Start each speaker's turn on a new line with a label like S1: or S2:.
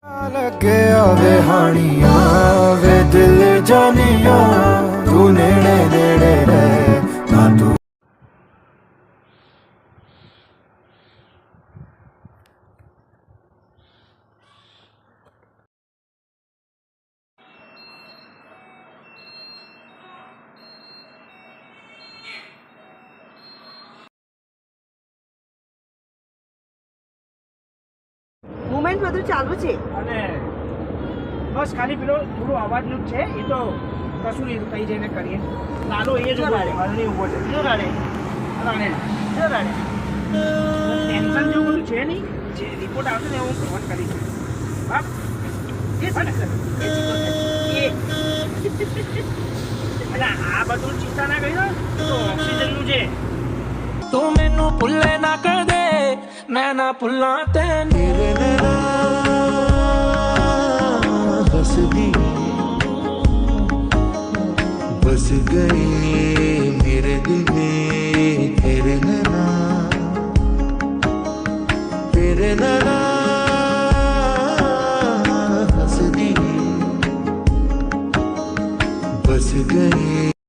S1: लगे आवे हानिया वे दिल जानिया तू नेड़े नेड़े रहे ना तू
S2: મુમેન્ટ બધું ચાલુ છે
S3: અને બસ ખાલી પેલો થોડો અવાજનું જ છે એ તો કશું નહીં કઈ જઈને કરીએ નાનો એ જ ઉભો છે મારો નહીં ઉભો છે
S2: જો રડે
S3: રાણે
S2: જો રડે
S3: ટેન્શન જેવું બધું છે નહીં જે રિપોર્ટ આવશે ને હું કવર કરીશ બાપ
S2: એ
S3: એટલે આ બધું ચિંતા ના કરી દો તો ઓક્સિજનનું છે
S4: तू मैनू भुल्ले ना कर दे मैं ना भुल्ला तेन
S1: बस गए मेरे दिल में तेरे नैना हंस दी बस गए